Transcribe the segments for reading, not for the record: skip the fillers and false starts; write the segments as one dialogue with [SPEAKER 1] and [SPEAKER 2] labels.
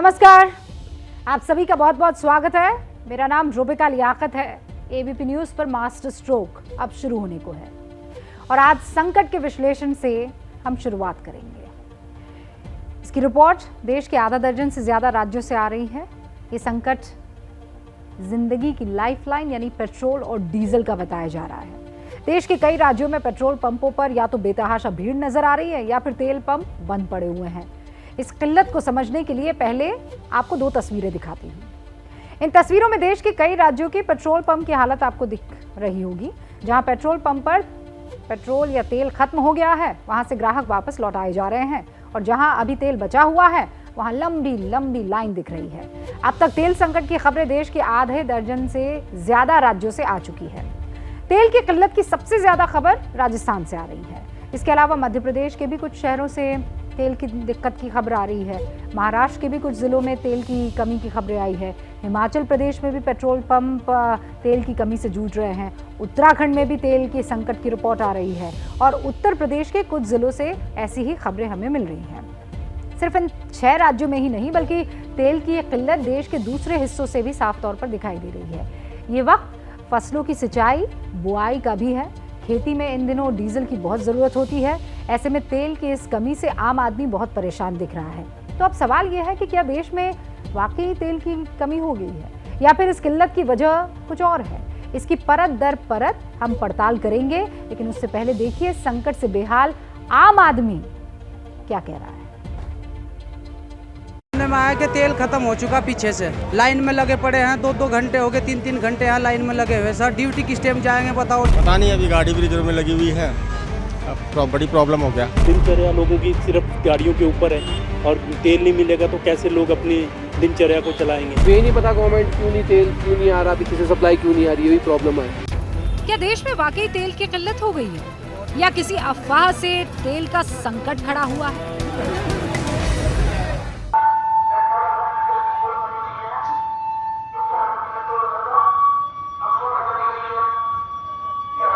[SPEAKER 1] नमस्कार, आप सभी का बहुत बहुत स्वागत है। मेरा नाम रुबिका लियाकत है। एबीपी न्यूज पर मास्टर स्ट्रोक अब शुरू होने को है और आज संकट के विश्लेषण से हम शुरुआत करेंगे। इसकी रिपोर्ट देश के आधा दर्जन से ज्यादा राज्यों से आ रही है। ये संकट जिंदगी की लाइफलाइन यानी पेट्रोल और डीजल का बताया जा रहा है। देश के कई राज्यों में पेट्रोल पंपों पर या तो बेतहाशा भीड़ नजर आ रही है या फिर तेल पंप बंद पड़े हुए हैं। इस किल्लत को समझने के लिए पहले आपको दो तस्वीरें दिखाती हूं। इन तस्वीरों में देश के कई राज्यों के पेट्रोल पंप की हालत आपको दिख रही होगी। जहां पेट्रोल पंप पर पेट्रोल या तेल खत्म हो गया है, वहां से ग्राहक वापस लौटाए जा रहे हैं और जहां अभी तेल बचा हुआ है वहां लंबी लंबी लाइन दिख रही है। अब तक तेल संकट की खबरें देश के आधे दर्जन से ज्यादा राज्यों से आ चुकी है। तेल की किल्लत की सबसे ज्यादा खबर राजस्थान से आ रही है। इसके अलावा मध्य प्रदेश के भी कुछ शहरों से तेल की दिक्कत की खबर आ रही है। महाराष्ट्र के भी कुछ जिलों में तेल की कमी की खबरें आई है। हिमाचल प्रदेश में भी पेट्रोल पंप तेल की कमी से जूझ रहे हैं। उत्तराखंड में भी तेल की संकट की रिपोर्ट आ रही है और उत्तर प्रदेश के कुछ जिलों से ऐसी ही खबरें हमें मिल रही हैं। सिर्फ इन 6 राज्यों में ही नहीं बल्कि तेल की किल्लत देश के दूसरे हिस्सों से भी साफ तौर पर दिखाई दे रही है। ये वक्त फसलों की सिंचाई बुआई का भी है। खेती में इन दिनों डीजल की बहुत ज़रूरत होती है। ऐसे में तेल की इस कमी से आम आदमी बहुत परेशान दिख रहा है। तो अब सवाल यह है कि क्या देश में वाकई तेल की कमी हो गई है या फिर इस किल्लत की वजह कुछ और है। इसकी परत दर परत हम पड़ताल करेंगे, लेकिन उससे पहले देखिए संकट से बेहाल आम आदमी क्या कह रहा है।
[SPEAKER 2] में आया कि तेल खत्म हो चुका पीछे से, लाइन में लगे पड़े हैं। 2-2 घंटे हो गए, 3-3 घंटे यहाँ लाइन में लगे हुए। सर ड्यूटी किस टाइम जाएंगे बताओ।
[SPEAKER 3] पता नहीं, अभी गाड़ी भी रिजर्व में लगी हुई है। अब बड़ी प्रॉब्लम हो गया।
[SPEAKER 4] दिनचर्या लोगों की सिर्फ गाड़ियों के ऊपर है और तेल नहीं मिलेगा तो कैसे लोग अपनी दिनचर्या को चलाएंगे।
[SPEAKER 5] ये नहीं पता गवर्नमेंट क्यों नहीं तेल क्यों नहीं आ रहा, पीछे से सप्लाई क्यों नहीं आ रही, यही प्रॉब्लम है।
[SPEAKER 1] क्या देश में वाकई तेल की किल्लत हो गई है या किसी अफवाह से तेल का संकट खड़ा हुआ है।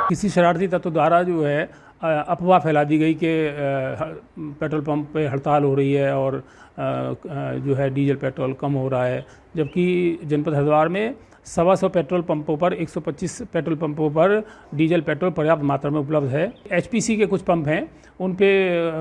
[SPEAKER 6] किसी शरारती तत्व द्वारा जो है अफवाह फैला दी गई कि पेट्रोल पंप पे हड़ताल हो रही है और जो है डीजल पेट्रोल कम हो रहा है, जबकि जनपद हरिद्वार में 125 पेट्रोल पंपों पर 125 पेट्रोल पंपों पर डीजल पेट्रोल पर्याप्त मात्रा में उपलब्ध है। एचपीसी के कुछ पंप हैं, उन पे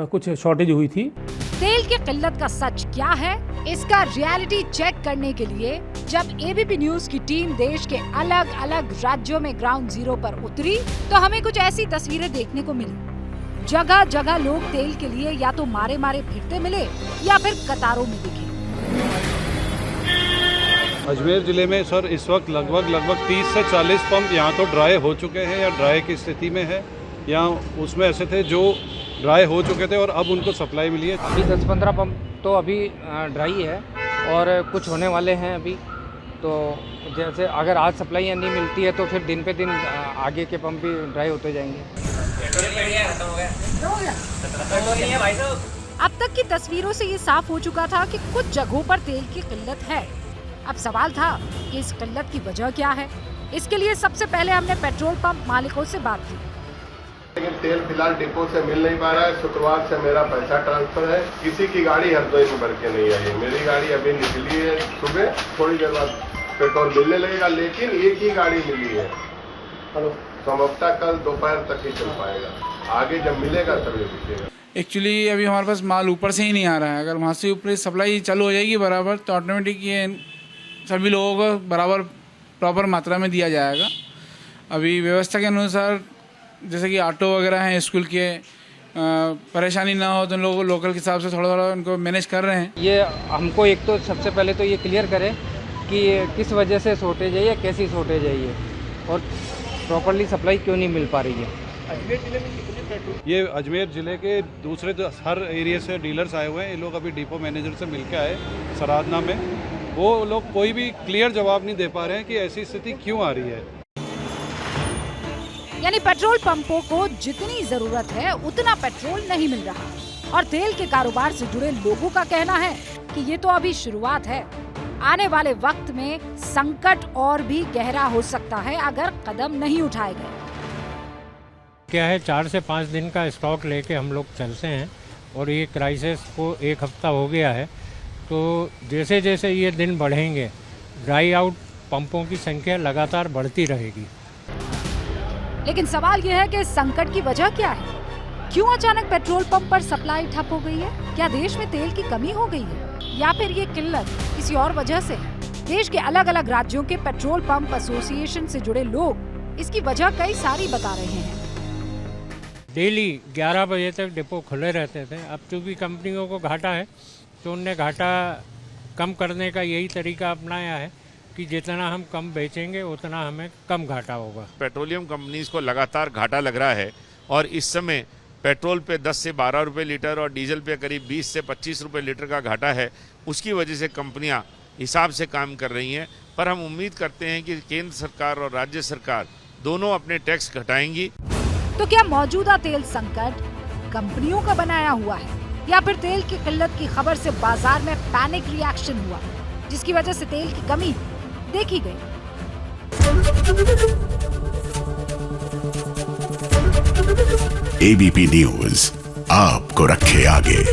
[SPEAKER 6] कुछ शॉर्टेज हुई थी।
[SPEAKER 1] तेल की किल्लत का सच क्या है, इसका रियलिटी चेक करने के लिए जब एबीपी न्यूज की टीम देश के अलग अलग राज्यों में ग्राउंड जीरो पर उतरी तो हमें कुछ ऐसी तस्वीरें देखने को मिली। जगह जगह लोग तेल के लिए या तो मारे मारे फिरते मिले या फिर कतारों में दिखे।
[SPEAKER 7] अजमेर ज़िले में सर इस वक्त लगभग 30 से 40 पंप यहाँ तो ड्राई हो चुके हैं या ड्राई की स्थिति में है, या उसमें ऐसे थे जो ड्राई हो चुके थे और अब उनको सप्लाई मिली है।
[SPEAKER 2] अभी 10-15 पंप तो अभी ड्राई है और कुछ होने वाले हैं अभी। तो जैसे अगर आज सप्लाई नहीं मिलती है तो फिर दिन पे दिन आगे के पंप भी ड्राई होते जाएंगे।
[SPEAKER 1] अब तक की तस्वीरों से ये साफ हो चुका था कि कुछ जगहों पर तेल की किल्लत है। अब सवाल था कि इस किल्लत की वजह क्या है। इसके लिए सबसे पहले हमने पेट्रोल पंप मालिकों से बात की।
[SPEAKER 8] लेकिन तेल फिलहाल डिपो से मिल नहीं पा रहा है। शुक्रवार से मेरा पैसा ट्रांसफर है। किसी की गाड़ी हरदोई में भर के नहीं आई है। मेरी गाड़ी अभी निकली है सुबह, थोड़ी देर बाद पेट्रोल मिलने लगेगा, लेकिन एक ही गाड़ी मिली है। संभवतः कल दोपहर तक ही चल पाएगा, आगे जब मिलेगा तभी दिखेगा।
[SPEAKER 9] एक्चुअली अभी हमारे पास माल ऊपर से ही नहीं आ रहा है। अगर वहाँ से ऊपर सप्लाई चालू हो जाएगी बराबर तो ऑटोमेटिक ये सभी लोगों को बराबर प्रॉपर मात्रा में दिया जाएगा। अभी व्यवस्था के अनुसार जैसे कि ऑटो वगैरह हैं स्कूल के, परेशानी ना हो तो उन लोगों को लोकल के हिसाब से थोड़ा थोड़ा उनको मैनेज कर रहे हैं।
[SPEAKER 2] ये हमको एक तो सबसे पहले तो ये क्लियर करें कि किस वजह से शॉर्टेज है या कैसी शॉर्टेज है ये, और प्रॉपरली सप्लाई क्यों नहीं मिल पा रही है।
[SPEAKER 7] अजमेर जिले में कितने पेट्रोल, ये अजमेर जिले के दूसरे हर एरिया से डीलर्स आए हुए हैं। ये लोग अभी डिपो मैनेजर से मिलकर आए सराधना में। वो लोग कोई भी क्लियर जवाब नहीं दे पा रहे हैं कि ऐसी स्थिति क्यों आ रही है।
[SPEAKER 1] यानी पेट्रोल पंपों को जितनी जरूरत है उतना पेट्रोल नहीं मिल रहा और तेल के कारोबार से जुड़े लोगों का कहना है कि ये तो अभी शुरुआत है। आने वाले वक्त में संकट और भी गहरा हो सकता है अगर कदम नहीं उठाए गए।
[SPEAKER 10] क्या है, 4 से 5 दिन का स्टॉक लेके हम लोग चलते हैं और ये क्राइसिस को 1 हफ्ता हो गया है। तो जैसे जैसे ये दिन बढ़ेंगे ड्राई आउट पंपों की संख्या लगातार बढ़ती रहेगी।
[SPEAKER 1] लेकिन सवाल यह है कि इस संकट की वजह क्या है? क्यों अचानक पेट्रोल पंप पर सप्लाई ठप हो गई है? क्या देश में तेल की कमी हो गई है या फिर ये किल्लत किसी और वजह से है? देश के अलग अलग राज्यों के पेट्रोल पंप एसोसिएशन से जुड़े लोग इसकी वजह कई सारी बता रहे हैं।
[SPEAKER 10] डेली 11 बजे तक डिपो खुले रहते थे। अब चूँकि कंपनियों को घाटा है तो उनने घाटा कम करने का यही तरीका अपनाया है कि जितना हम कम बेचेंगे उतना हमें कम घाटा होगा।
[SPEAKER 11] पेट्रोलियम कंपनीज को लगातार घाटा लग रहा है और इस समय पेट्रोल पे 10 से 12 रुपए लीटर और डीजल पे करीब 20 से 25 रुपए लीटर का घाटा है। उसकी वजह से कंपनियां हिसाब से काम कर रही हैं, पर हम उम्मीद करते हैं कि केंद्र सरकार और राज्य सरकार दोनों अपने टैक्स घटाएंगी।
[SPEAKER 1] तो क्या मौजूदा तेल संकट कंपनियों का बनाया हुआ है या फिर तेल की किल्लत की खबर से बाजार में पैनिक रिएक्शन हुआ जिसकी वजह से तेल की कमी देखी गई?
[SPEAKER 12] एबीपी न्यूज आपको रखे आगे।